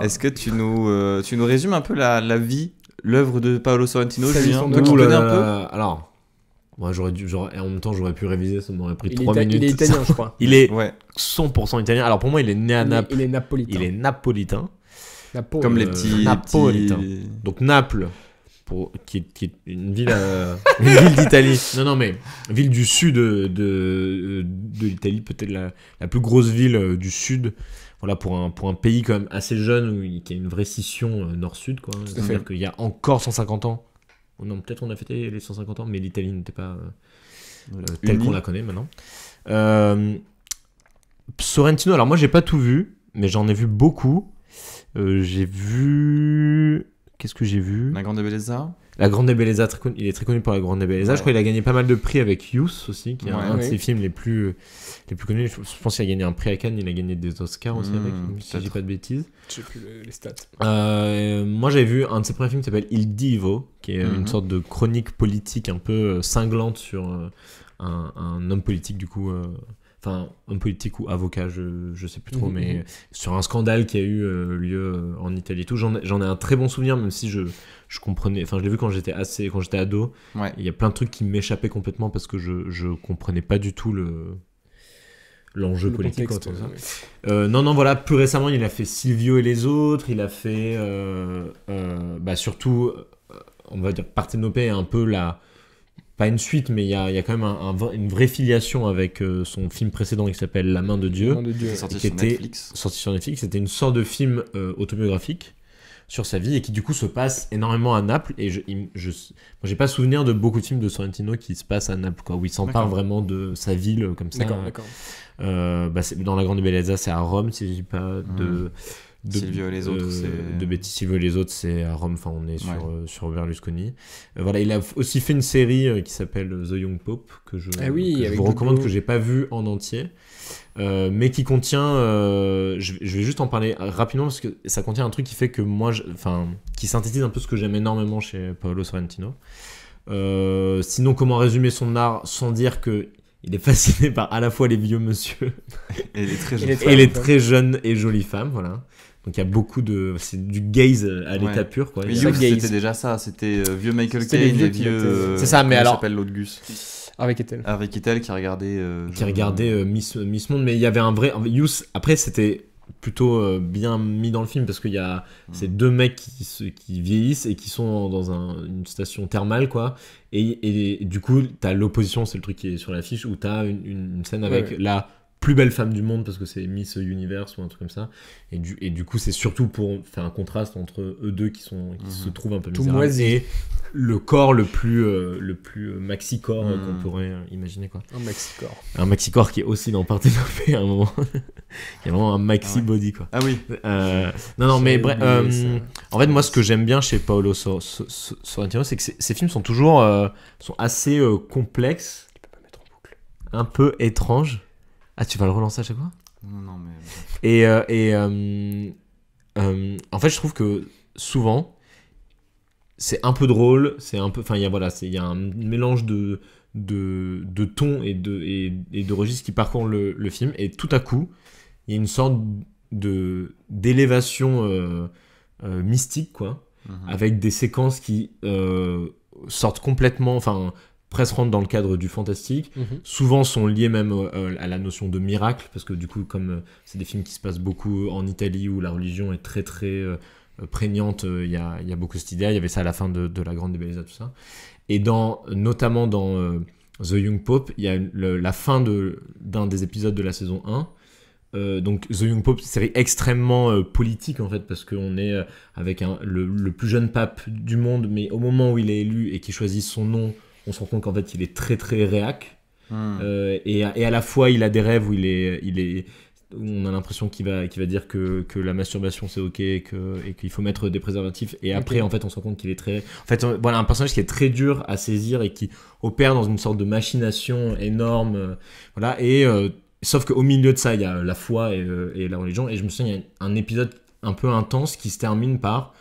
Est-ce que tu nous résumes un peu la vie, l'œuvre de Paolo Sorrentino, Sa vie, Julien? son Toi qui œuvre. connais un peu. Alors, moi et en même temps j'aurais pu réviser, ça m'aurait pris 3 minutes. Il est italien, je crois. Il est Ouais, 100% italien. Alors pour moi, il est né à Naples. Il est napolitain. Il est napolitain. comme les petits. Napolitain. petits- Donc Naples, qui est une ville, une ville d'Italie. Non, mais ville du sud de l'Italie, peut-être la plus grosse ville du sud. Voilà, pour un pays quand même assez jeune, qui a une vraie scission nord-sud, quoi. C'est-à-dire qu'il y a encore 150 ans. Oh non, peut-être on a fêté les 150 ans, mais l'Italie n'était pas telle Unie. qu'on la connaît maintenant. Sorrentino, alors moi j'ai pas tout vu, mais j'en ai vu beaucoup. J'ai vu... Qu'est-ce que j'ai vu? La Grande Bellezza. La Grande Bellezza, il est très connu pour La Grande Bellezza. Ouais. Je crois qu'il a gagné pas mal de prix avec Youth aussi, qui est Ouais. un de Oui. ses films les plus connus. Je pense qu'il a gagné un prix à Cannes, il a gagné des Oscars aussi avec, si je dis peut-être. pas de bêtises. Je sais plus les stats. Moi j'avais vu un de ses premiers films qui s'appelle Il Divo, qui est une sorte de chronique politique un peu cinglante sur un homme politique du coup, enfin homme politique ou avocat, je sais plus trop, mais sur un scandale qui a eu lieu en Italie et tout. J'en ai un très bon souvenir, même si je comprenais, enfin je l'ai vu quand j'étais ado. Ouais. Il y a plein de trucs qui m'échappaient complètement parce que je comprenais pas du tout l'enjeu politique. Contexte, autour de ça. Non, voilà, plus récemment, il a fait Silvio et les autres, il a fait surtout, on va dire, Partenope est un peu pas une suite, mais il y a quand même une vraie filiation avec son film précédent qui s'appelle La main de Dieu, Nom de Dieu. Qui est sorti qui sur était Netflix. sorti sur Netflix. C'était une sorte de film autobiographique sur sa vie et qui du coup se passe énormément à Naples. Et moi, j'ai pas souvenir de beaucoup de films de Sorrentino qui se passent à Naples, quoi, où il s'empare D'accord. vraiment de sa ville comme ça. D'accord. Dans La Grande Bellezza, c'est à Rome, si je dis pas de Silvio et les autres, c'est... de bêtises. Silvio et les autres, c'est à Rome. Enfin, on est sur Berlusconi. Voilà, il a aussi fait une série qui s'appelle The Young Pope que je vous avec recommande, Dodo. que j'ai pas vu en entier, mais qui contient. Je vais juste en parler rapidement parce que ça contient un truc qui fait que moi, qui synthétise un peu ce que j'aime énormément chez Paolo Sorrentino. Sinon, comment résumer son art sans dire que il est fasciné par à la fois les vieux monsieur Et il est très Et jeune. les et les très jeunes et jolies femmes, voilà. Donc il y a beaucoup c'est du gaze à l'état Ouais. pur, quoi. Mais Il y a- Youth, gaze. c'était déjà ça. C'était vieux Michael C'était Caine les vieux et qui vieux... étaient- C'est ça, mais comment alors- s'appelle l'autre Gus? Avec Ethel. Harvey Keitel qui regardait... qui regardait Miss Monde, mais il y avait un vrai Youth. Après, c'était plutôt bien mis dans le film parce qu'il y a ces deux mecs qui vieillissent et qui sont dans une station thermale, quoi. Et du coup, t'as l'opposition, c'est le truc qui est sur l'affiche, où t'as une scène avec Ouais. la plus belle femme du monde parce que c'est Miss Universe ou un truc comme ça. Et du coup, c'est surtout pour faire un contraste entre eux deux qui se trouvent un peu Tout misérables moisi. et le corps le plus maxi-corps qu'on pourrait imaginer, quoi. Un maxi-corps. Un maxi-corps qui est aussi dans Partenope à un moment. Il y a vraiment un maxi-body, quoi. Ah oui. Non, mais J'avais bref. oublié En fait, moi, ce que j'aime bien chez Paolo Sorrentino, c'est que ces films sont toujours sont assez complexes, Tu peux pas mettre en boucle. un peu étranges. Ah, tu vas le relancer à chaque fois? Non, mais... En fait, je trouve que souvent, c'est un peu drôle, c'est un peu, enfin, il y a un mélange de tons et de registres qui parcourent le film, et tout à coup, il y a une sorte d'élévation mystique, quoi, avec des séquences qui sortent complètement, enfin, presque rentrent dans le cadre du fantastique, souvent sont liés même à la notion de miracle, parce que du coup, comme c'est des films qui se passent beaucoup en Italie où la religion est très très prégnante, il y a beaucoup cette idée. Il y avait ça à la fin de La Grande Bellezza, tout ça. Et notamment dans The Young Pope, il y a la fin d'un des épisodes de la saison 1. Donc The Young Pope, c'est une série extrêmement politique en fait, parce qu'on est avec le plus jeune pape du monde, mais au moment où il est élu et qu'il choisit son nom, on se rend compte qu'en fait il est très très réac. Et à la fois il a des rêves où on a l'impression qu'il va dire que la masturbation c'est ok et qu'il faut mettre des préservatifs, et après en fait on se rend compte qu'il est très, en fait voilà, un personnage qui est très dur à saisir et qui opère dans une sorte de machination énorme, voilà, et sauf qu'au milieu de ça il y a la foi et la religion, et je me souviens il y a un épisode un peu intense qui se termine par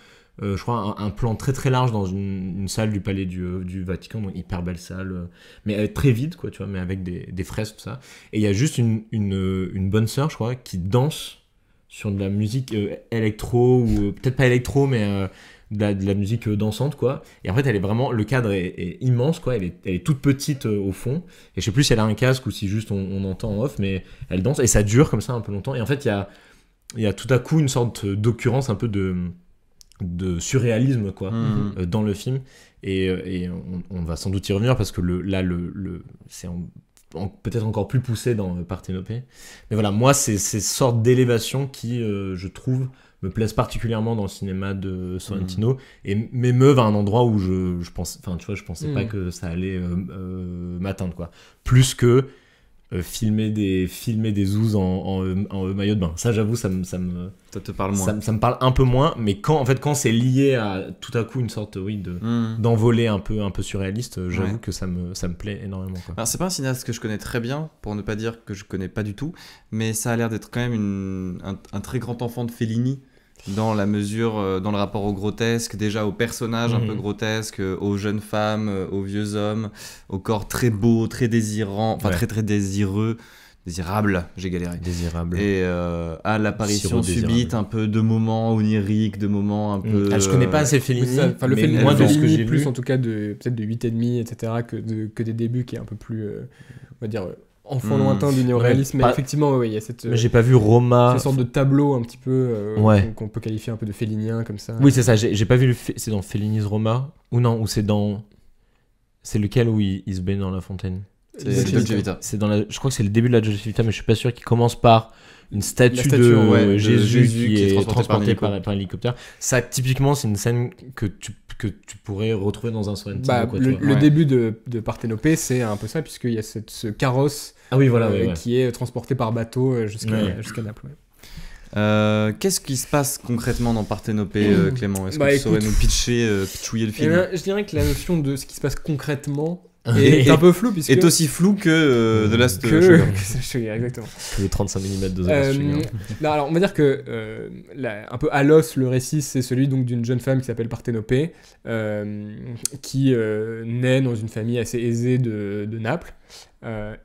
je crois un plan très très large dans une salle du palais du Vatican, donc hyper belle salle, mais très vide, quoi, tu vois, mais avec des fresques, tout ça. Et il y a juste une bonne sœur, je crois, qui danse sur de la musique électro, ou peut-être pas électro, mais de la musique dansante, quoi. Et en fait, elle est vraiment, le cadre est immense, quoi. Elle est toute petite au fond. Et je sais plus si elle a un casque ou si juste on entend en off, mais elle danse et ça dure comme ça un peu longtemps. Et en fait, il y a tout à coup une sorte d'occurrence un peu de surréalisme, quoi, dans le film. Et on va sans doute y revenir parce que c'est peut-être encore plus poussé dans Parthénopée. Mais voilà, moi, c'est ces sortes d'élévations qui, je trouve, me plaisent particulièrement dans le cinéma de Sorrentino et m'émeuvent à un endroit où je pense, enfin, tu vois, je pensais pas que ça allait m'atteindre, quoi. Plus que filmer des zouzes en maillot de bain. Ça, j'avoue, ça te parle moins. Ça me parle un peu moins, mais quand c'est lié à tout à coup une sorte, oui, d'envolée un peu surréaliste, j'avoue que ça me plaît énormément, quoi. Alors, c'est pas un cinéaste que je connais très bien, pour ne pas dire que je connais pas du tout, mais ça a l'air d'être quand même un très grand enfant de Fellini, dans la mesure, dans le rapport au grotesque, déjà aux personnages un peu grotesques, aux jeunes femmes, aux vieux hommes, au corps très beau, très désirant, enfin très très désirable, j'ai galéré. Désirable. Et à l'apparition subite un peu de moments oniriques, de moments un peu... je connais pas assez Fellini, le Fellini, moi dans ce que j'ai plus vu, en tout cas peut-être de 8,5, etc., que des débuts qui est un peu plus, on va dire... enfant lointain du néoréalisme, mais effectivement, il y a cette. Mais j'ai pas vu Roma. Cette sorte de tableau un petit peu qu'on peut qualifier un peu de félinien comme ça. Oui, c'est ça. J'ai pas vu c'est dans Fellini's Roma ou non, ou c'est dans. C'est lequel où il se baigne dans la fontaine. C'est Dolce Vita. C'est dans je crois que c'est le début de la Dolce Vita, mais je suis pas sûr qu'il commence par une statue de Jésus qui est transporté par un hélicoptère. Ça, typiquement, c'est une scène que tu pourrais retrouver dans un Sorrentino. Le début de Parthénopée, c'est un peu ça, puisqu'il y a ce carrosse qui est transporté par bateau jusqu'à Naples. Qu'est-ce qui se passe concrètement dans Parthénopée, Clément? Est-ce que tu saurais nous pitchouiller le film? Je dirais que la notion de ce qui se passe concrètement est un peu flou, puisque... est aussi flou que The Last Sugar, exactement. Que les 35 mm de The Last Sugar. Alors, on va dire que, un peu à l'os, le récit, c'est celui donc d'une jeune femme qui s'appelle Parthénopée, qui naît dans une famille assez aisée de Naples,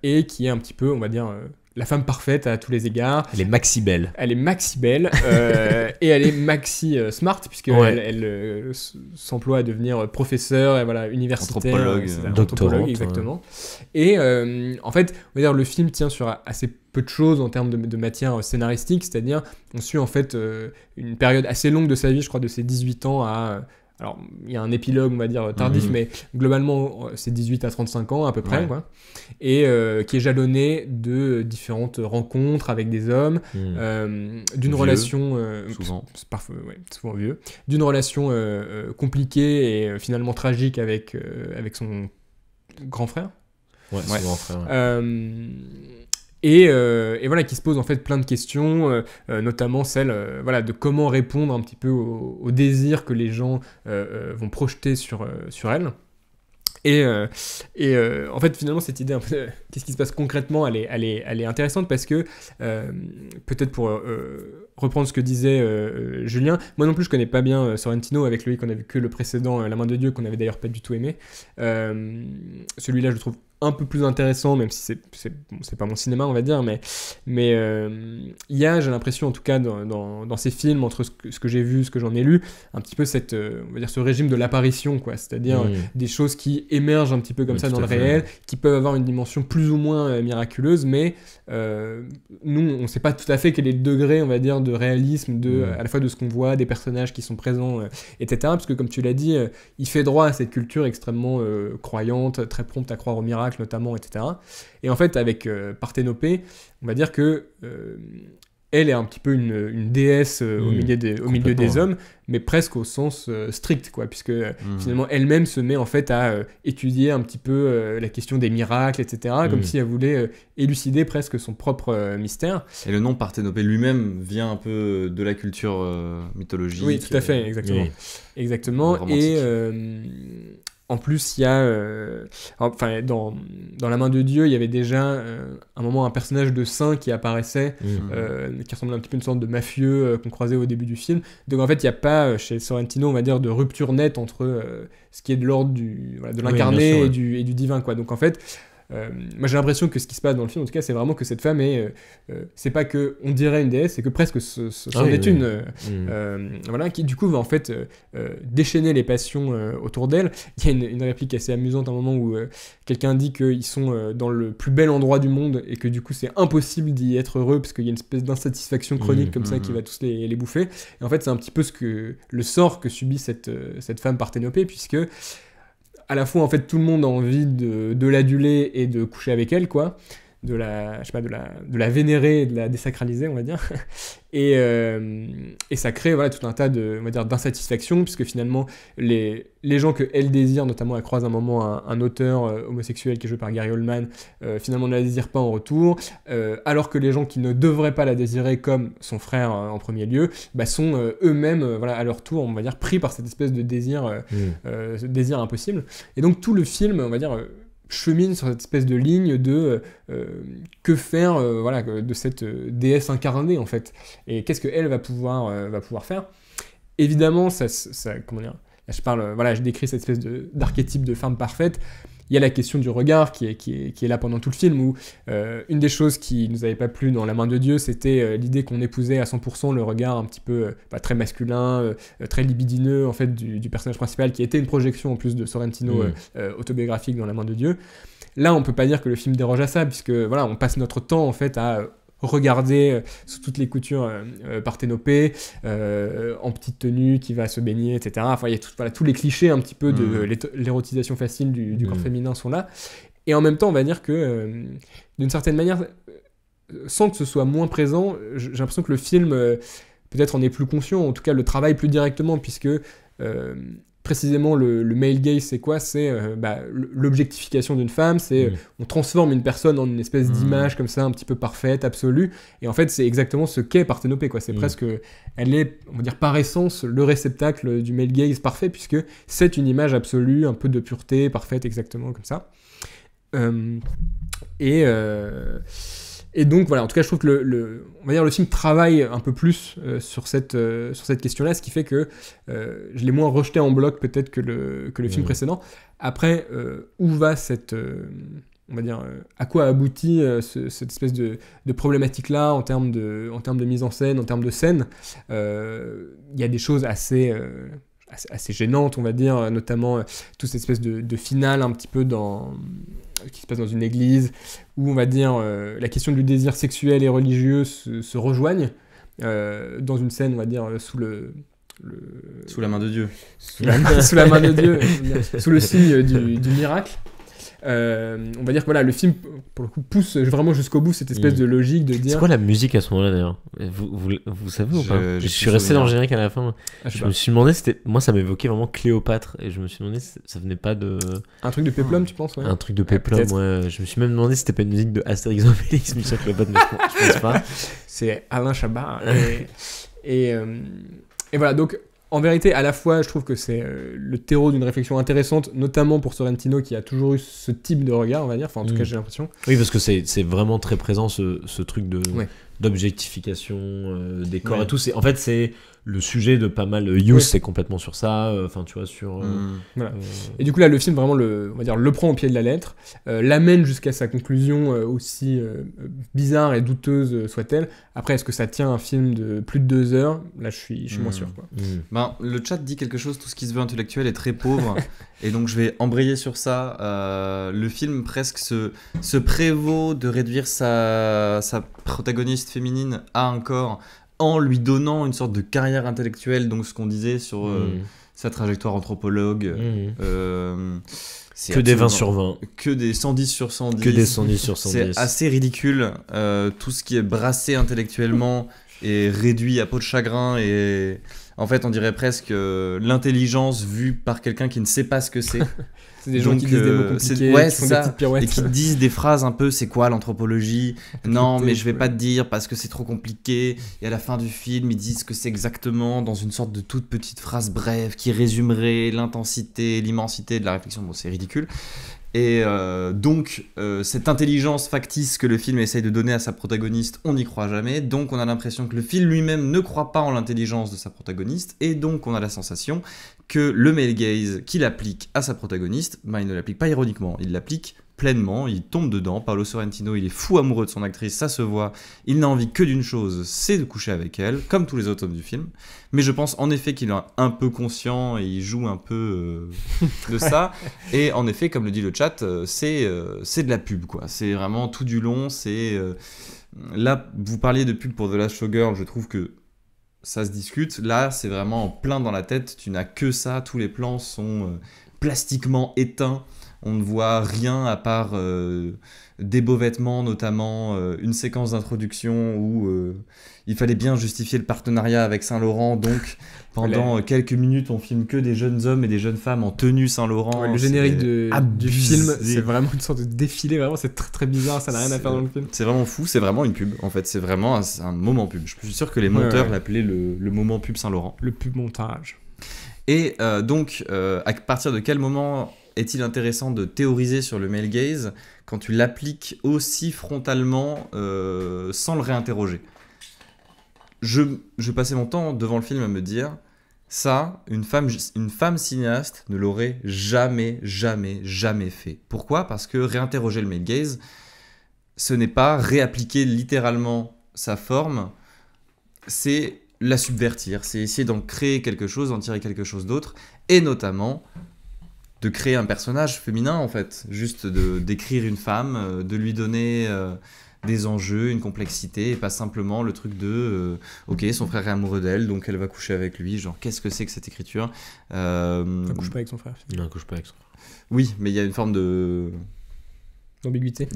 et qui est un petit peu, on va dire... la femme parfaite à tous les égards. Elle est maxi belle. Elle est maxi belle et elle est maxi smart puisqu'elle elle s'emploie à devenir professeur et voilà, universitaire, anthropologue exactement. Et en fait, on va dire le film tient sur assez peu de choses en termes de matière scénaristique, c'est-à-dire on suit en fait une période assez longue de sa vie, je crois de ses 18 ans à... Alors, il y a un épilogue, on va dire, tardif, mais globalement, c'est 18 à 35 ans, à peu près, quoi. Et qui est jalonné de différentes rencontres avec des hommes, d'une relation... souvent. Parfois, souvent vieux. D'une relation compliquée et finalement tragique avec son grand frère. Ouais, son grand frère. Et voilà, qui se pose en fait plein de questions, notamment celle de comment répondre un petit peu au désir que les gens vont projeter sur elle. Et en fait, finalement, cette idée un peu de qu'est-ce qui se passe concrètement, elle est intéressante parce que, peut-être pour reprendre ce que disait Julien, moi non plus je connais pas bien Sorrentino, avec Loïc on a vu que le précédent, La main de Dieu, qu'on avait d'ailleurs pas du tout aimé. Celui-là je le trouve un peu plus intéressant, même si c'est pas mon cinéma, on va dire, mais il y a, j'ai l'impression en tout cas dans ces films, entre ce que j'ai vu, ce que j'en ai lu, un petit peu on va dire ce régime de l'apparition, quoi, c'est-à-dire des choses qui émergent un petit peu comme ça dans le réel, qui peuvent avoir une dimension plus ou moins miraculeuse, mais nous on sait pas tout à fait quel est le degré, on va dire, de réalisme à la fois de ce qu'on voit, des personnages qui sont présents, etc., parce que comme tu l'as dit, il fait droit à cette culture extrêmement croyante, très prompte à croire au miracle notamment, etc. Et en fait, avec Parthénopée, on va dire que elle est un petit peu une déesse au milieu des hommes, mais presque au sens strict, quoi, puisque finalement elle-même se met en fait à étudier un petit peu la question des miracles, etc., comme si elle voulait élucider presque son propre mystère. Et le nom Parthénopée lui-même vient un peu de la culture mythologique. Oui, tout à fait, exactement. Exactement. Et en plus, il y a... dans La main de Dieu, il y avait déjà un moment un personnage de saint qui apparaissait, qui ressemblait un petit peu à une sorte de mafieux qu'on croisait au début du film. Donc en fait, il n'y a pas, chez Sorrentino, on va dire, de rupture nette entre ce qui est de l'ordre de l'incarné et du divin, quoi. Donc en fait, moi j'ai l'impression que ce qui se passe dans le film, en tout cas, c'est vraiment que cette femme est, c'est pas que on dirait une déesse, c'est que presque c'en est une, voilà, qui du coup va en fait déchaîner les passions autour d'elle. Il y a une réplique assez amusante à un moment où quelqu'un dit qu'ils sont dans le plus bel endroit du monde et que du coup c'est impossible d'y être heureux parce qu'il y a une espèce d'insatisfaction chronique comme ça qui va tous les bouffer. Et en fait c'est un petit peu le sort que subit cette femme Parthénopée, puisque à la fois en fait tout le monde a envie de l'aduler et de coucher avec elle, quoi, de la vénérer et de la désacraliser, on va dire. Et ça crée voilà, tout un tas on va dire, d'insatisfaction, puisque finalement, les gens qu'elle désire, notamment elle croise un moment un auteur homosexuel qui est joué par Gary Oldman, finalement ne la désire pas en retour, alors que les gens qui ne devraient pas la désirer, comme son frère en premier lieu, sont eux-mêmes, voilà, à leur tour, on va dire, pris par cette espèce de désir, ce désir impossible. Et donc tout le film, on va dire... chemine sur cette espèce de ligne de que faire voilà, de cette déesse incarnée en fait, et qu'est-ce qu'elle va pouvoir faire. Évidemment ça comment dire, là je parle, voilà, je décris cette espèce d'archétype de femme parfaite. Il y a la question du regard qui est là pendant tout le film, où une des choses qui nous avait pas plu dans La Main de Dieu, c'était l'idée qu'on épousait à 100% le regard un petit peu très masculin, très libidineux en fait du personnage principal, qui était une projection en plus de Sorrentino autobiographique dans La Main de Dieu. Là, on peut pas dire que le film déroge à ça, puisque voilà, on passe notre temps en fait à regarder sous toutes les coutures Parthénopée en petite tenue qui va se baigner, etc. Enfin, il y a tous les clichés un petit peu de l'érotisation facile du corps féminin sont là. Et en même temps, on va dire que d'une certaine manière, sans que ce soit moins présent, j'ai l'impression que le film peut-être en est plus conscient, en tout cas le travaille plus directement, puisque précisément le male gaze, c'est quoi? C'est l'objectification d'une femme, c'est on transforme une personne en une espèce d'image comme ça un petit peu parfaite, absolue, et en fait c'est exactement ce qu'est Parthénopée, quoi. C'est presque, elle est, on va dire par essence, le réceptacle du male gaze parfait, puisque c'est une image absolue, un peu de pureté, parfaite, exactement comme ça. Et donc voilà, en tout cas je trouve que on va dire le film travaille un peu plus sur cette question-là, ce qui fait que je l'ai moins rejeté en bloc peut-être que le film précédent. Après, où va on va dire, à quoi aboutit cette espèce de problématique-là en termes de mise en scène, en termes de scène. Il y a des choses assez gênantes, on va dire, notamment toute cette espèce de finale un petit peu qui se passe dans une église, où on va dire la question du désir sexuel et religieux se rejoignent dans une scène, on va dire, sous la main de Dieu. Sous la main de Dieu, sous le signe du miracle. On va dire que voilà, le film pour le coup pousse vraiment jusqu'au bout cette espèce de logique de dire. C'est quoi la musique à ce moment-là d'ailleurs? Vous savez ou pas? Je suis resté dans le générique à la fin. Je me suis demandé, moi ça m'évoquait vraiment Cléopâtre, et je me suis demandé si ça venait pas de. Un truc de Péplum, tu penses? Ouais. Un truc de Péplum, ouais. Je me suis même demandé si c'était pas une musique de Astérix Obélix, Mission Cléopâtre, mais je pense pas. C'est Alain Chabat. Et voilà, donc. En vérité, à la fois, je trouve que c'est le terreau d'une réflexion intéressante, notamment pour Sorrentino, qui a toujours eu ce type de regard, on va dire. Enfin, en tout cas, j'ai l'impression. Oui, parce que c'est vraiment très présent, ce truc d'objectification des corps et tout. En fait, c'est le sujet de pas mal. Youth, c'est complètement sur ça. Enfin, tu vois, sur. Voilà. Et du coup, là, le film, vraiment, on va dire, le prend au pied de la lettre, l'amène jusqu'à sa conclusion, aussi bizarre et douteuse soit-elle. Après, est-ce que ça tient un film de plus de 2 heures? Là, je suis moins sûr, quoi. Le chat dit quelque chose, tout ce qui se veut intellectuel est très pauvre, et donc je vais embrayer sur ça. Le film presque se prévaut de réduire sa protagoniste féminine à un corps en lui donnant une sorte de carrière intellectuelle, donc ce qu'on disait sur sa trajectoire anthropologue. Que des 20 sur 20. Que des 110 sur 110. Que des 110 sur 110. C'est assez ridicule. Tout ce qui est brassé intellectuellement est réduit à peau de chagrin, et en fait on dirait presque l'intelligence vue par quelqu'un qui ne sait pas ce que c'est. C'est des gens qui disent des mots compliqués, qui font des petites pirouettes. Et qui disent des phrases un peu, c'est quoi l'anthropologie? Non, mais je vais pas te dire parce que c'est trop compliqué. Et à la fin du film, ils disent que c'est exactement dans une sorte de toute petite phrase brève qui résumerait l'intensité, l'immensité de la réflexion. Bon, c'est ridicule. Et donc, cette intelligence factice que le film essaye de donner à sa protagoniste, on n'y croit jamais. Donc, on a l'impression que le film lui-même ne croit pas en l'intelligence de sa protagoniste. Et donc, on a la sensation que le male gaze qu'il applique à sa protagoniste, il ne l'applique pas ironiquement, il l'applique pleinement, il tombe dedans. Paolo Sorrentino, il est fou amoureux de son actrice, ça se voit. Il n'a envie que d'une chose, c'est de coucher avec elle, comme tous les autres hommes du film. Mais je pense en effet qu'il est un peu conscient et il joue un peu de ça. Et en effet, comme le dit le chat, c'est de la pub, quoi. C'est vraiment tout du long. Là, vous parliez de pub pour The Last Showgirl, je trouve que ça se discute. Là, c'est vraiment en plein dans la tête. Tu n'as que ça. Tous les plans sont plastiquement éteints. On ne voit rien à part des beaux vêtements, notamment une séquence d'introduction où il fallait bien justifier le partenariat avec Saint-Laurent. Donc, pendant quelques minutes, on filme que des jeunes hommes et des jeunes femmes en tenue Saint-Laurent. Ouais, le générique du film, c'est vraiment une sorte de défilé. Vraiment, c'est très très bizarre. Ça n'a rien à faire dans le film. C'est vraiment fou. C'est vraiment une pub. En fait, c'est vraiment un moment pub. Je suis sûr que les monteurs l'appelaient le moment pub Saint-Laurent. Le pub montage. Et donc, à partir de quel moment est-il intéressant de théoriser sur le male gaze quand tu l'appliques aussi frontalement sans le réinterroger? Je passais mon temps devant le film à me dire ça, une femme cinéaste ne l'aurait jamais fait. Pourquoi? Parce que réinterroger le male gaze, ce n'est pas réappliquer littéralement sa forme, c'est la subvertir, c'est essayer d'en créer quelque chose, d'en tirer quelque chose d'autre, et notamment de créer un personnage féminin en fait, juste d'écrire une femme, de lui donner des enjeux, une complexité, et pas simplement le truc de ok, son frère est amoureux d'elle, donc elle va coucher avec lui, genre qu'est-ce que c'est que cette écriture? Elle couche pas avec son frère. Non, elle couche pas avec son frère. Oui, mais il y a une forme d'ambiguïté,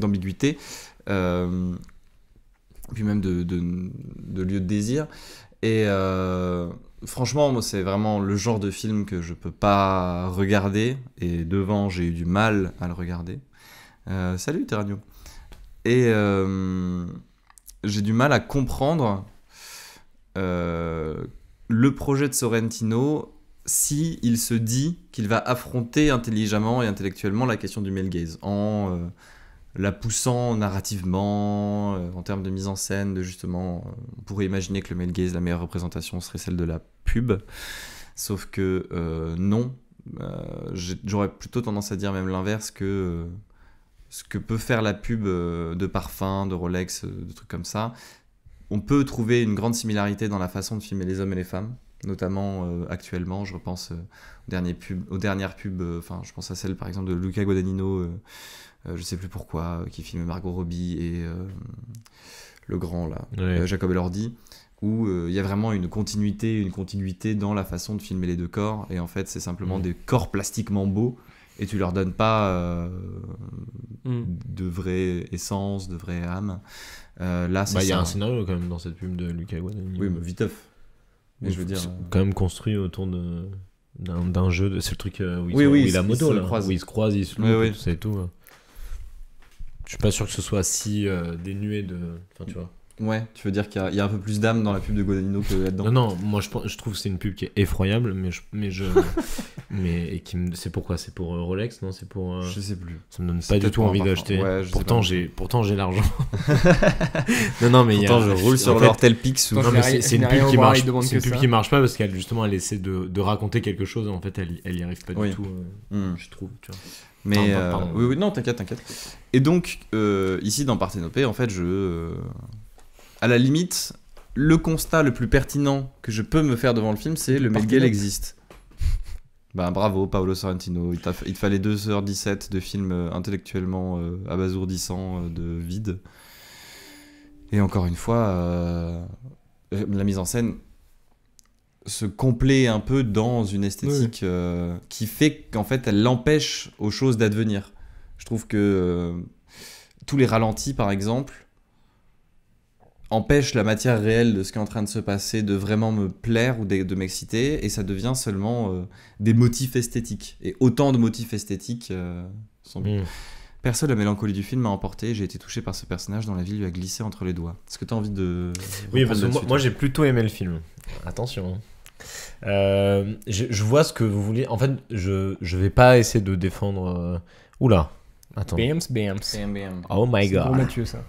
puis même de lieu de désir. Et franchement, moi, c'est vraiment le genre de film que je peux pas regarder. Et devant, j'ai eu du mal à le regarder. Salut, Terranio. Et j'ai du mal à comprendre le projet de Sorrentino si il se dit qu'il va affronter intelligemment et intellectuellement la question du male gaze en la poussant narrativement, en termes de mise en scène, justement, on pourrait imaginer que le male gaze, la meilleure représentation serait celle de la pub, sauf que non, j'aurais plutôt tendance à dire même l'inverse, que ce que peut faire la pub de parfum, de Rolex, de trucs comme ça, on peut trouver une grande similarité dans la façon de filmer les hommes et les femmes, notamment actuellement, je repense aux dernières pubs, je pense à celle par exemple de Luca Guadagnino, je sais plus pourquoi, qui filme Margot Robbie et le grand là, ouais. Jacob Elordi, où il y a vraiment une continuité dans la façon de filmer les deux corps, et en fait c'est simplement des corps plastiquement beaux, et tu leur donnes pas de vraie essence, de vraie âme. Là, c'est il y a un scénario quand même dans cette pub de Luca Guadagnino. Oui, mais viteuf. Mais je veux dire, quand même construit autour d'un jeu, c'est le truc où il a moto là, où ils se croisent, ils se loupent, tout ça et tout. Je suis pas sûr que ce soit si dénué de, enfin tu vois. Ouais, tu veux dire qu'il y a un peu plus d'âme dans la pub de Guadagnino que là-dedans. Non, moi je trouve que c'est une pub qui est effroyable, c'est pourquoi? C'est pour Rolex, non? C'est pour. Je sais plus. Ça me donne pas du tout envie d'acheter. Ouais, pourtant j'ai l'argent. non, mais pourtant je roule sur leur tel pix. Non, mais c'est une pub qui marche. C'est une pub qui marche pas parce qu'elle justement elle essaie de raconter quelque chose et en fait elle y arrive pas du tout. Je trouve. Tu vois. Mais oui, non, t'inquiète. Et donc ici dans Parthénopée, en fait, à la limite, le constat le plus pertinent que je peux me faire devant le film, c'est le male gaze existe. Ben bravo Paolo Sorrentino, il te fallait 2h17 de film intellectuellement abasourdissant, de vide. Et encore une fois, la mise en scène se complaît un peu dans une esthétique qui fait qu'en fait elle l'empêche aux choses d'advenir. Je trouve que tous les ralentis par exemple empêche la matière réelle de ce qui est en train de se passer de vraiment me plaire ou de m'exciter, et ça devient seulement des motifs esthétiques. Et autant de motifs esthétiques sont bien. Perso, la mélancolie du film m'a emporté, j'ai été touché par ce personnage dont la vie lui a glissé entre les doigts. Est-ce que tu as envie de... Oui, parce que moi j'ai plutôt aimé le film. Attention. Je vois ce que vous voulez. En fait, je vais pas essayer de défendre... Oula, attends. Bams. Oh my god. C'est pour Mathieu, ça.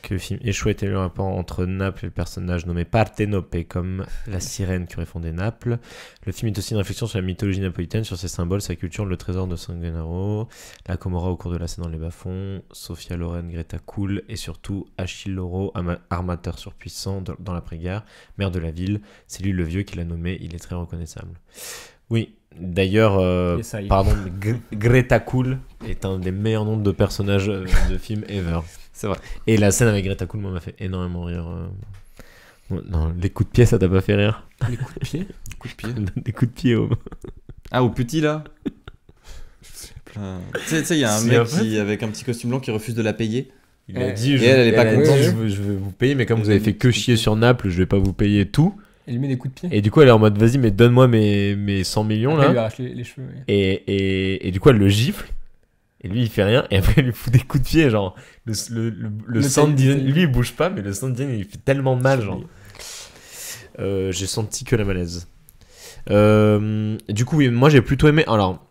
que le film échoue était le rapport entre Naples et le personnage nommé Partenope, comme la sirène qui aurait fondé Naples. Le film est aussi une réflexion sur la mythologie napolitaine, sur ses symboles, sa culture, le trésor de San Gennaro, la Comorra au cours de la scène dans les bas-fonds, Sofia Loren, Greta Cool et surtout Achille Lauro, armateur surpuissant dans l'après-guerre, maire de la ville. C'est lui le vieux qui l'a nommé, il est très reconnaissable. Oui, d'ailleurs, Greta Cool est un des meilleurs nombres de personnages de films ever. C'est vrai. Et la scène avec Greta Cool, moi, m'a fait énormément rire. Non, les coups de pied, ça t'a pas fait rire? Les coups de pied? Des coups de pied, Ah, au petit, là. Tu sais, il y a un mec avec un petit costume blanc qui refuse de la payer. Il a dit, elle est pas contente. Je veux vous payer, mais comme vous avez fait que chier sur Naples, je vais pas vous payer tout. Elle lui met des coups de pied. Et du coup, elle est en mode, vas-y, mais donne-moi mes 100 millions, après, là. il lui arrache les cheveux. Ouais. Et du coup, elle le gifle. Et lui, il fait rien. Et après, elle lui fout des coups de pied. Genre, le sound design, lui, il bouge pas, mais le sound design, il fait tellement mal. Genre. J'ai senti que la malaise. Du coup, oui, moi, j'ai plutôt aimé. Alors,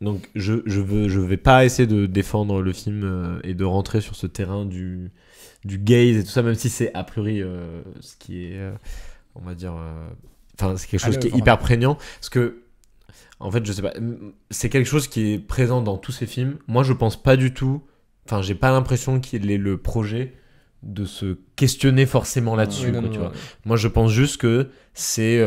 donc, je vais pas essayer de défendre le film et de rentrer sur ce terrain du gaze et tout ça, même si c'est a priori ce qui est, on va dire, enfin, c'est quelque chose qui est hyper prégnant. Parce que, en fait, je sais pas, c'est quelque chose qui est présent dans tous ces films. Moi, je pense pas du tout, enfin, j'ai pas l'impression qu'il ait le projet de se questionner forcément là-dessus. Tu vois. Moi, je pense juste que c'est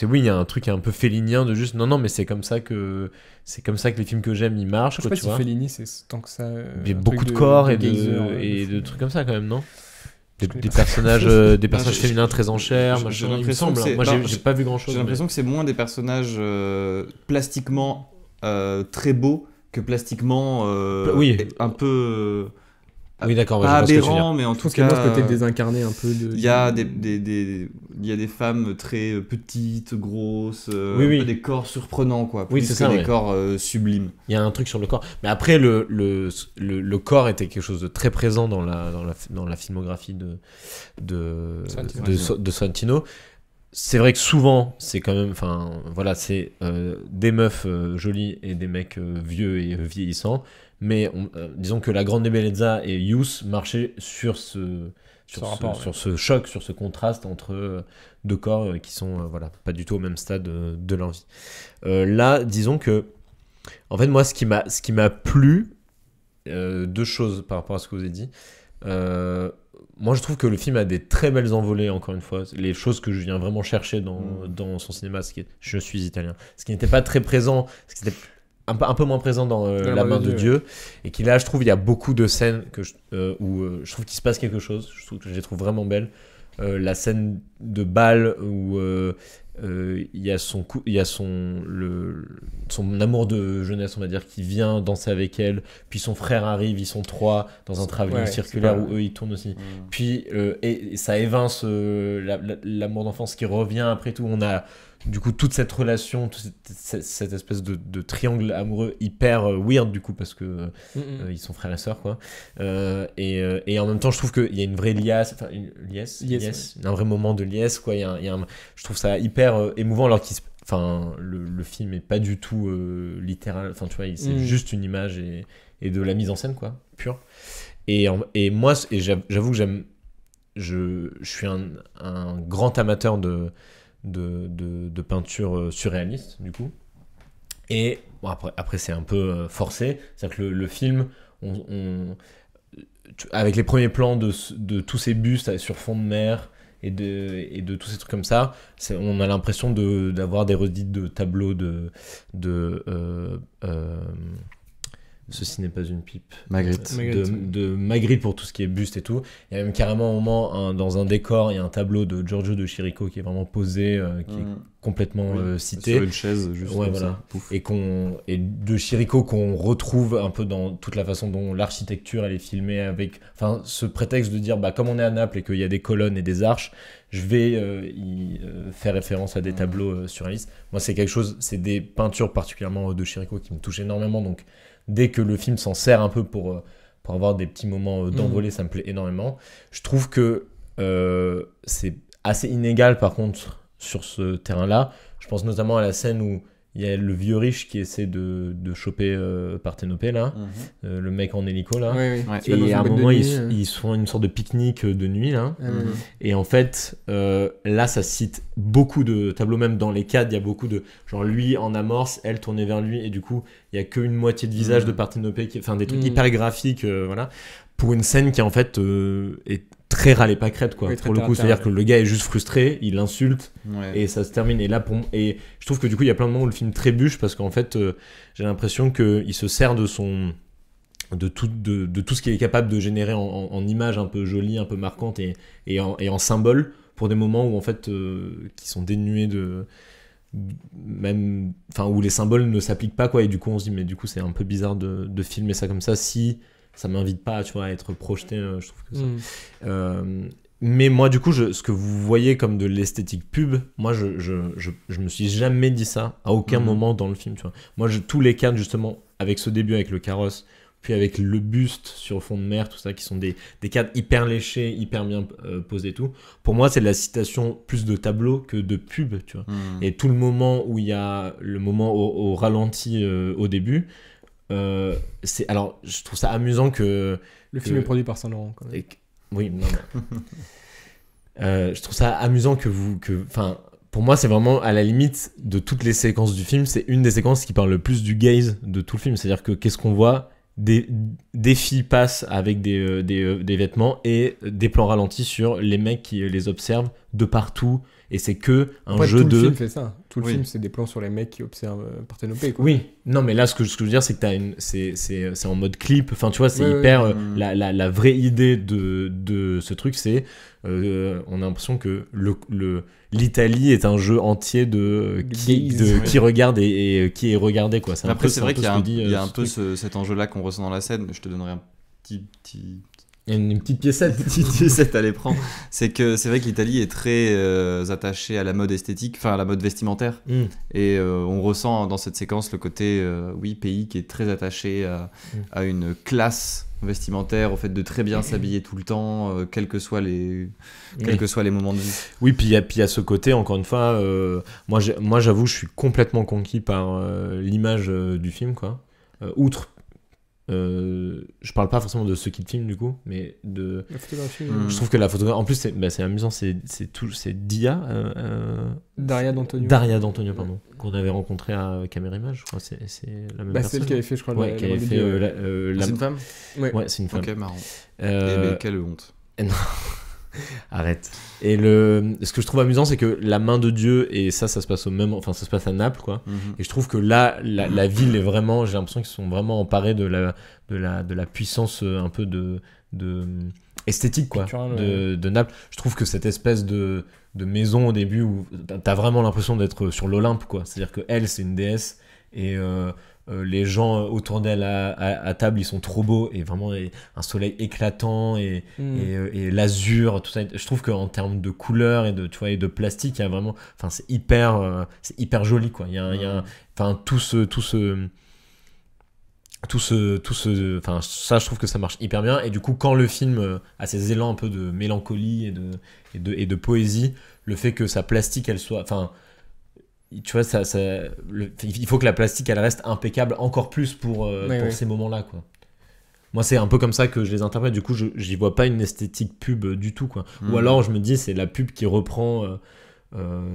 oui, il y a un truc un peu félinien de juste non, mais c'est comme ça que les films que j'aime ils marchent. Je sais pas si Fellini c'est tant que ça. Il y a beaucoup de corps et de trucs comme ça quand même, non? Des personnages féminins très en chair, il me semble. Moi, j'ai pas vu grand chose. J'ai l'impression que c'est moins des personnages plastiquement très beaux que plastiquement un peu. Oui, d'accord. Pas aberrant, mais en tout cas, ce côté désincarné un peu de. Il y a des femmes très petites, grosses, un peu des corps surprenants, quoi. Plus c'est ça, des corps sublimes. Il y a un truc sur le corps, mais après le corps était quelque chose de très présent dans la filmographie de Sorrentino. C'est vrai que souvent, c'est quand même, enfin, voilà, c'est des meufs jolies et des mecs vieux et vieillissants. Mais disons que La Grande Bellezza et Youth marchaient sur ce choc, sur ce contraste entre deux corps qui sont pas du tout au même stade de leur vie. Là, disons que, en fait, moi, ce qui m'a plu, deux choses par rapport à ce que vous avez dit. Moi, je trouve que le film a des très belles envolées, encore une fois. Les choses que je viens vraiment chercher dans son cinéma, je suis italien. Ce qui n'était pas très présent, ce qui était un peu moins présent dans La main de Dieu. Et qui là, je trouve, il y a beaucoup de scènes où je trouve qu'il se passe quelque chose. Je trouve que je les trouve vraiment belles. La scène de bal où il y a son amour de jeunesse, on va dire, qui vient danser avec elle, puis son frère arrive, ils sont trois dans un travelling circulaire où eux ils tournent aussi, puis et ça évince l'amour d'enfance qui revient après tout. On a du coup toute cette relation, cette espèce de triangle amoureux hyper weird du coup, parce que ils sont frères et sœurs, quoi. Et en même temps, je trouve qu'il y a une vraie liesse, un vrai moment de liesse, quoi. Je trouve ça hyper émouvant, alors le film est pas du tout littéral, enfin tu vois, c'est juste une image et de la mise en scène, quoi, pure. Et moi, j'avoue que je suis un grand amateur de peinture surréaliste, du coup. Et bon, après c'est un peu forcé, c'est-à-dire que le film, avec les premiers plans de tous ces bustes sur fond de mer et de tous ces trucs comme ça, on a l'impression d'avoir des redites de tableaux Ceci n'est pas une pipe. Magritte. De Magritte pour tout ce qui est buste et tout. Il y a même carrément un moment, dans un décor, il y a un tableau de Giorgio de Chirico qui est vraiment posé, qui est complètement cité. Sur une chaise, juste comme voilà. Ça. Et de Chirico qu'on retrouve un peu dans toute la façon dont l'architecture elle est filmée, avec ce prétexte de dire, comme on est à Naples et qu'il y a des colonnes et des arches, je vais y faire référence à des tableaux surréalistes. Moi, c'est des peintures particulièrement de Chirico qui me touchent énormément, donc dès que le film s'en sert un peu pour avoir des petits moments d'envolée, ça me plaît énormément. Je trouve que c'est assez inégal, par contre, sur ce terrain-là. Je pense notamment à la scène où il y a le vieux riche qui essaie de choper Parthénopée, là, le mec en hélico, là. Ouais. Et à un moment, ils font une sorte de pique-nique de nuit, là. Et en fait, là, ça cite beaucoup de tableaux, même dans les cadres, il y a beaucoup de... Genre, lui en amorce, elle tournée vers lui, et du coup, il y a qu'une moitié de visage de Parthénopée, enfin, des trucs hyper graphiques, voilà. Pour une scène qui, en fait, est très râlée pas crête, quoi. Oui, pour le coup, c'est-à-dire que le gars est juste frustré, il l'insulte, et ça se termine. Et là, et je trouve que du coup, il y a plein de moments où le film trébuche, parce qu'en fait, j'ai l'impression qu'il se sert de tout ce qu'il est capable de générer en images un peu jolies, un peu marquantes, et en symboles, pour des moments où, en fait, qui sont dénués même, enfin, où les symboles ne s'appliquent pas, quoi. Et du coup, on se dit, mais du coup, c'est un peu bizarre de filmer ça comme ça, si ça m'invite pas, tu vois, à être projeté, je trouve que ça. Mais moi, du coup, ce que vous voyez comme de l'esthétique pub, moi, je me suis jamais dit ça à aucun moment dans le film, tu vois. Moi, tous les cadres, justement, avec ce début, avec le carrosse, puis avec le buste sur fond de mer, tout ça, qui sont des cadres hyper léchés, hyper bien posés et tout. Pour moi, c'est de la citation plus de tableau que de pub, tu vois. Et tout le moment où il y a le moment au ralenti au début, alors je trouve ça amusant que le film est produit par Saint-Laurent quand même. Oui, non, je trouve ça amusant enfin, pour moi c'est vraiment à la limite de toutes les séquences du film, c'est une des séquences qui parle le plus du gaze de tout le film, c'est-à-dire que qu'est-ce qu'on voit, des filles passent avec des vêtements et des plans ralentis sur les mecs qui les observent de partout. Et c'est que un jeu tout de... le film fait ça. Tout le film, c'est des plans sur les mecs qui observent Parthénopée, quoi. Oui, non, mais là, ce que je veux dire, c'est que c'est en mode clip. Enfin, tu vois, c'est hyper... La vraie idée de ce truc, c'est... on a l'impression que l'Italie est un jeu entier qui regarde et qui est regardé, quoi. Après, c'est vrai qu'il y a un peu cet enjeu-là qu'on ressent dans la scène. Je te donnerai un petit... Une petite piécette. Une petite piécette à l'écran. C'est vrai que l'Italie est très attachée à la mode esthétique, enfin à la mode vestimentaire. Et on ressent dans cette séquence le côté, pays qui est très attaché à une classe vestimentaire, au fait de très bien s'habiller tout le temps, quels que soient les moments de vie. Oui, puis il y a ce côté, encore une fois, moi j'avoue, je suis complètement conquis par l'image du film, quoi. Outre je parle pas forcément de ce qui filme du coup, mais de la photographie. Je trouve que la photographie, en plus c'est amusant, c'est Daria d'Antonio, pardon, qu'on avait rencontré à Caméra Image, je crois. C'est la même personne. C'est elle qui avait fait, je crois. Qui avait fait c'est une femme. Ouais, c'est une femme. Ok, marrant. Mais quelle honte. Non. Arrête. Et ce que je trouve amusant, c'est que la main de Dieu, et ça se passe ça se passe à Naples, quoi. Et je trouve que là, la ville est vraiment, j'ai l'impression qu'ils sont vraiment emparés de la puissance un peu de esthétique, quoi, de Naples. Je trouve que cette espèce de maison au début où t'as vraiment l'impression d'être sur l'Olympe, quoi. C'est-à-dire que elle, c'est une déesse, et les gens autour d'elle à table, ils sont trop beaux, et vraiment un soleil éclatant et l'azur, tout ça. Je trouve qu'en termes de couleurs et de plastique, il y a vraiment, enfin, c'est hyper joli, quoi. Il y a enfin, enfin, ça, je trouve que ça marche hyper bien. Et du coup, quand le film a ces élans un peu de mélancolie et de poésie, le fait que sa plastique, elle soit, enfin, tu vois, il faut que la plastique, elle reste impeccable encore plus pour ces moments-là, quoi. Moi, c'est un peu comme ça que je les interprète. Du coup, j'y vois pas une esthétique pub du tout, quoi. Ou alors, je me dis, c'est la pub qui reprend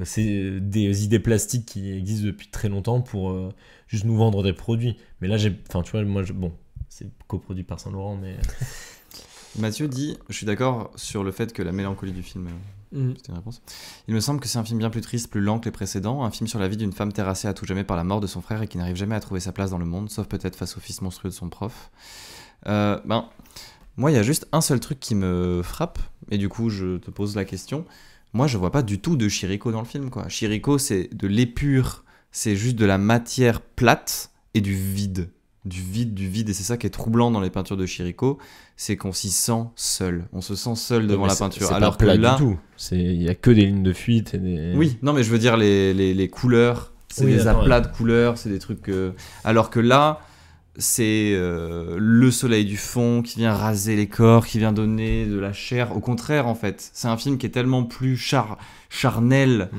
c'est des idées plastiques qui existent depuis très longtemps pour juste nous vendre des produits. Mais là, enfin, tu vois, bon, c'est coproduit par Saint-Laurent, mais... Mathieu dit, je suis d'accord sur le fait que la mélancolie du film... C'était une réponse. Il me semble que c'est un film bien plus triste, plus lent que les précédents, un film sur la vie d'une femme terrassée à tout jamais par la mort de son frère et qui n'arrive jamais à trouver sa place dans le monde, sauf peut-être face au fils monstrueux de son prof. Moi, il y a juste un seul truc qui me frappe, et du coup, je te pose la question. Moi, je vois pas du tout de Chirico dans le film, quoi. Chirico, c'est de l'épure, c'est juste de la matière plate et du vide. Du vide, et c'est ça qui est troublant dans les peintures de Chirico, c'est qu'on s'y sent seul, on se sent seul devant la peinture. C'est alors pas plat que là, du tout. Il y a que des lignes de fuite et des... Oui, non, mais je veux dire les couleurs, c'est des aplats de couleurs, c'est des trucs alors que là, c'est le soleil du fond qui vient raser les corps, qui vient donner de la chair. Au contraire, en fait, c'est un film qui est tellement plus charnel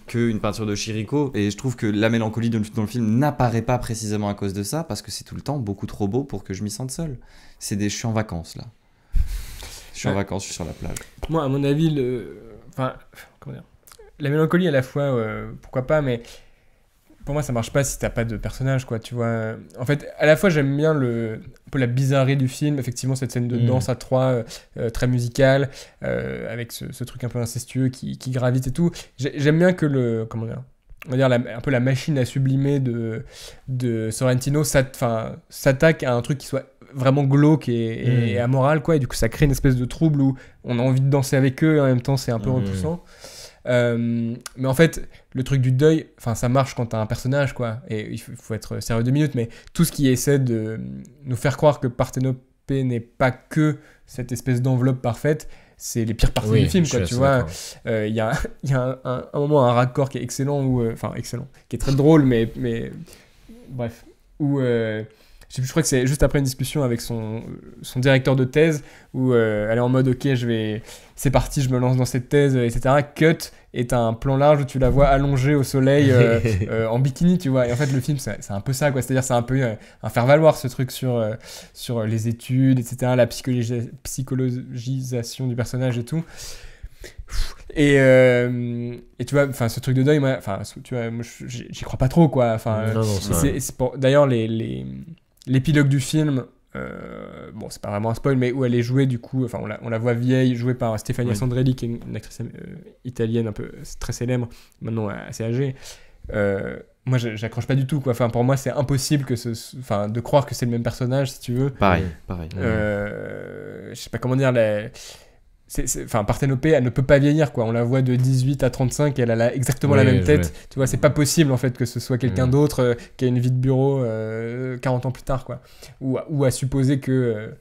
qu'une peinture de Chirico. Et je trouve que la mélancolie dans le film n'apparaît pas précisément à cause de ça, parce que c'est tout le temps beaucoup trop beau pour que je m'y sente seul. Je suis en vacances, là. Je suis en vacances, je suis sur la plage. Moi, à mon avis, comment dire, la mélancolie à la fois, pourquoi pas, mais pour moi, ça marche pas si t'as pas de personnage, quoi, tu vois. En fait, à la fois, j'aime bien un peu la bizarrerie du film, effectivement, cette scène de danse à trois, très musicale, avec ce truc un peu incestueux qui gravite et tout. J'aime bien que comment dire, on va dire un peu la machine à sublimer de Sorrentino s'attaque à un truc qui soit vraiment glauque et amoral, quoi, et du coup, ça crée une espèce de trouble où on a envie de danser avec eux, et en même temps, c'est un peu repoussant. Mais en fait, le truc du deuil, ça marche quand t'as un personnage, quoi, et il faut être sérieux 2 minutes, mais tout ce qui essaie de nous faire croire que Parthénopée n'est pas que cette espèce d'enveloppe parfaite, c'est les pires parties du film, quoi, tu vois. Il y a un moment, un raccord qui est excellent, excellent, qui est très drôle, mais bref, où je crois que c'est juste après une discussion avec son directeur de thèse où elle est en mode ok, c'est parti, je me lance dans cette thèse, etc. Cut, et t'as un plan large où tu la vois allongée au soleil en bikini, tu vois. Et en fait, le film, c'est un peu ça, quoi. C'est-à-dire, c'est un peu un faire-valoir, ce truc sur les études, etc., la psychologisation du personnage et tout. Et tu vois, ce truc de deuil, moi, j'y crois pas trop, quoi. D'ailleurs, l'épilogue du film, c'est pas vraiment un spoil, mais où elle est jouée, du coup, on la voit vieille, jouée par Stefania Sandrelli, qui est une actrice italienne un peu très célèbre, maintenant assez âgée. Moi, j'accroche pas du tout, quoi. Pour moi, c'est impossible de croire que c'est le même personnage, si tu veux. Pareil. Je sais pas comment dire, Parthénopée, elle ne peut pas vieillir, quoi. On la voit de 18 à 35 et elle a exactement la même tête. Tu vois, c'est pas possible, en fait, que ce soit quelqu'un d'autre qui a une vie de bureau 40 ans plus tard, quoi. Ou à supposer que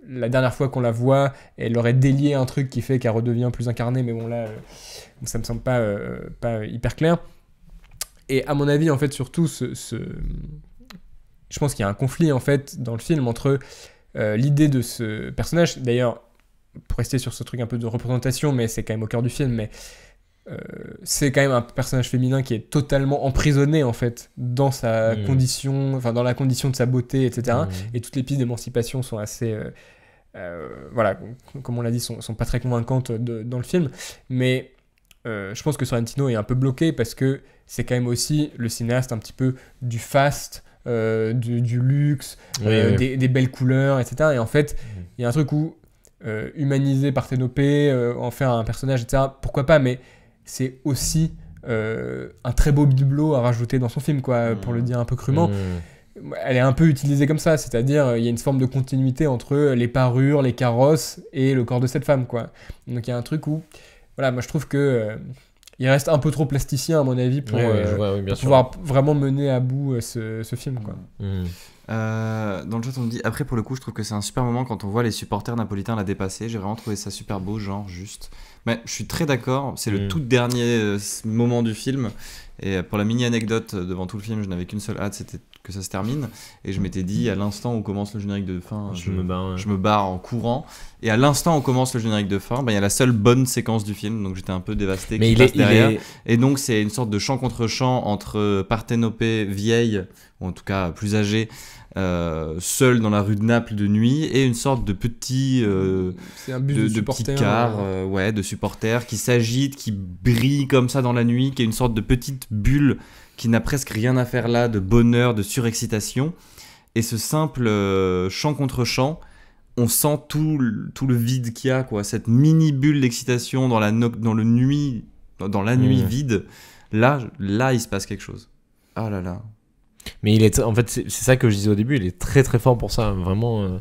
la dernière fois qu'on la voit, elle aurait délié un truc qui fait qu'elle redevient plus incarnée, mais bon, là, ça me semble pas hyper clair. Et à mon avis, en fait, surtout, je pense qu'il y a un conflit, en fait, dans le film entre l'idée de ce personnage, d'ailleurs, pour rester sur ce truc un peu de représentation, mais c'est quand même au cœur du film, mais c'est quand même un personnage féminin qui est totalement emprisonné, en fait, dans sa condition, dans la condition de sa beauté, etc. Et toutes les pistes d'émancipation sont assez, comme on l'a dit, sont pas très convaincantes dans le film, mais je pense que Sorrentino est un peu bloqué parce que c'est quand même aussi le cinéaste un petit peu du fast, du luxe, des belles couleurs, etc. Et en fait, il y a un truc où humaniser Parthénopée, en faire un personnage, etc. Pourquoi pas, mais c'est aussi un très beau bibelot à rajouter dans son film, quoi, pour le dire un peu crûment. Elle est un peu utilisée comme ça, c'est-à-dire il y a une forme de continuité entre les parures, les carrosses et le corps de cette femme, quoi. Donc il y a un truc où, voilà, moi je trouve que il reste un peu trop plasticien à mon avis pour pouvoir vraiment mener à bout ce film, quoi. Dans le chat on me dit après, pour le coup je trouve que c'est un super moment quand on voit les supporters napolitains la dépasser. J'ai vraiment trouvé ça super beau, genre juste, mais je suis très d'accord, c'est le tout dernier moment du film, et pour la mini anecdote, devant tout le film je n'avais qu'une seule hâte, c'était que ça se termine, et je m'étais dit à l'instant où commence le générique de fin, je me barre en courant, et à l'instant où commence le générique de fin, il y a la seule bonne séquence du film, donc j'étais un peu dévasté qu'il passe derrière. Et donc c'est une sorte de chant contre chant entre Parthénopée vieille, ou en tout cas plus âgée, seule dans la rue de Naples de nuit, et une sorte de petit c'est un bus de petit car de supporters qui s'agite, qui brille comme ça dans la nuit, qui est une sorte de petite bulle qui n'a presque rien à faire là, de bonheur, de surexcitation. Et ce simple chant contre chant, on sent tout le vide qu'il y a, quoi, cette mini bulle d'excitation dans la nuit vide. Là il se passe quelque chose. Ah là là. Mais en fait, c'est ça que je disais au début, il est très très fort pour ça, vraiment.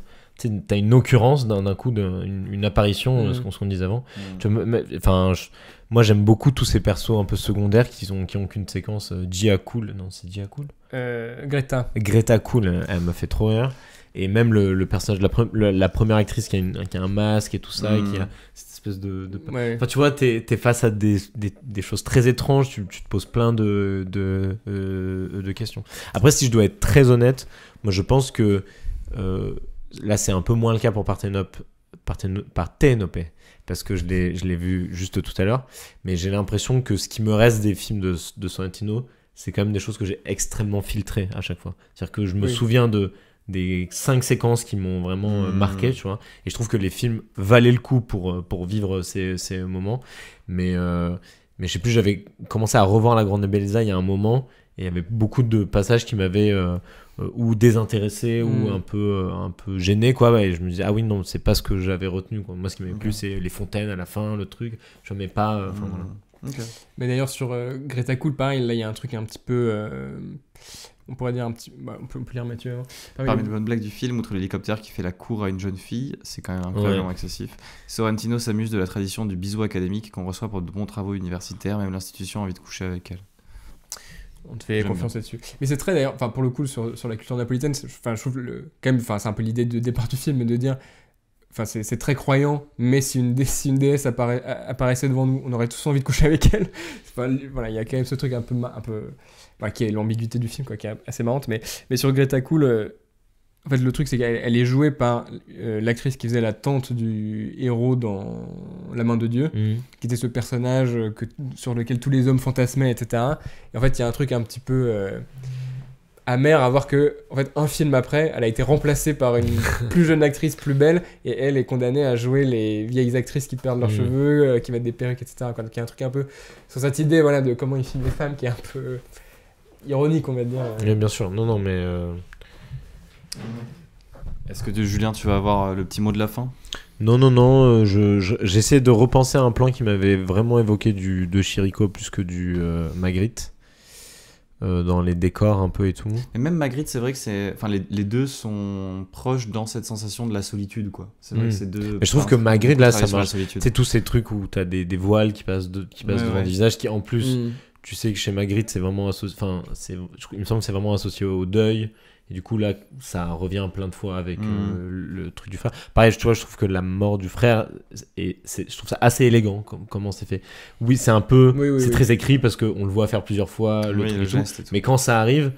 T'as une occurrence d'un coup, une apparition, ce qu'on disait avant. Moi j'aime beaucoup tous ces persos un peu secondaires qui ont qu'une séquence. Gia Cool, non c'est Gia Cool. Greta Cool, elle me fait trop rire. et même le personnage de la première actrice qui a un masque et tout ça, et qui a cette espèce de... Ouais. Enfin, tu vois, t'es face à des choses très étranges, tu te poses plein de questions. Après, si je dois être très honnête, moi je pense que là c'est un peu moins le cas pour Parthénope, parce que je l'ai vu juste tout à l'heure, mais j'ai l'impression que ce qui me reste des films de Sorrentino, c'est quand même des choses que j'ai extrêmement filtrées à chaque fois. C'est-à-dire que je me souviens des 5 séquences qui m'ont vraiment marqué, tu vois, et je trouve que les films valaient le coup pour vivre ces moments, mais je sais plus, j'avais commencé à revoir La Grande Bellezza il y a un moment, et il y avait beaucoup de passages qui m'avaient ou désintéressé ou un peu gêné, quoi, et je me disais ah oui non, c'est pas ce que j'avais retenu, quoi. Moi ce qui m'avait plu c'est les fontaines à la fin, le truc, je mets pas voilà. Okay. Mais d'ailleurs sur Greta Cool, pareil, là il y a un truc un petit peu on pourrait dire un petit... on peut lire Mathieu. Hein. Parmi les bonnes blagues du film, outre l'hélicoptère qui fait la cour à une jeune fille, c'est quand même incroyablement excessif. Sorrentino s'amuse de la tradition du bisou académique qu'on reçoit pour de bons travaux universitaires, même l'institution a envie de coucher avec elle. On te fait confiance là-dessus. Mais c'est très d'ailleurs, enfin pour le coup sur la culture napolitaine, je trouve quand même, enfin c'est un peu l'idée de départ du film, de dire, enfin c'est très croyant, mais si une déesse apparaissait devant nous, on aurait tous envie de coucher avec elle. Voilà, il y a quand même ce truc un peu qui est l'ambiguïté du film, quoi, qui est assez marrante. Mais sur Greta Cool, en fait le truc c'est qu'elle est jouée par l'actrice qui faisait la tante du héros dans La Main de Dieu, qui était ce personnage sur lequel tous les hommes fantasmaient, etc. Et en fait il y a un truc un petit peu amer à voir que en fait un film après elle a été remplacée par une plus jeune actrice plus belle, et elle est condamnée à jouer les vieilles actrices qui perdent leurs cheveux, qui mettent des perruques, etc. Donc il y a un truc un peu sur cette idée, voilà, de comment ils filment les femmes qui est un peu ironique, on va dire. Oui, bien sûr, non mais Est-ce que Julien, tu vas avoir le petit mot de la fin ? Non, j'essaie de repenser à un plan qui m'avait vraiment évoqué de Chirico plus que du Magritte, dans les décors un peu et tout. Et même Magritte, c'est vrai que les deux sont proches dans cette sensation de la solitude, quoi. C'est vrai que c'est deux... Mais je trouve que Magritte, là, ça marche. C'est tous ces trucs où t'as des voiles qui passent devant le visage, qui en plus, tu sais que chez Magritte, c'est vraiment associé... Enfin, il me semble que c'est vraiment associé au deuil. Et du coup, là, ça revient plein de fois avec le truc du frère. Pareil, tu vois, je trouve que la mort du frère, je trouve ça assez élégant, comment c'est fait. Oui, c'est un peu... c'est très écrit parce qu'on le voit faire plusieurs fois, le truc et tout. Mais quand ça arrive,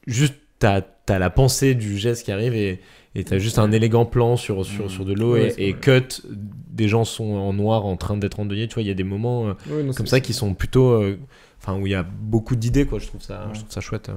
juste, t'as la pensée du geste qui arrive et t'as juste un élégant plan sur de l'eau et cut, des gens sont en noir en train d'être endeuillés. Tu vois, il y a des moments comme ça qui sont plutôt... où il y a beaucoup d'idées, quoi. Je trouve ça chouette.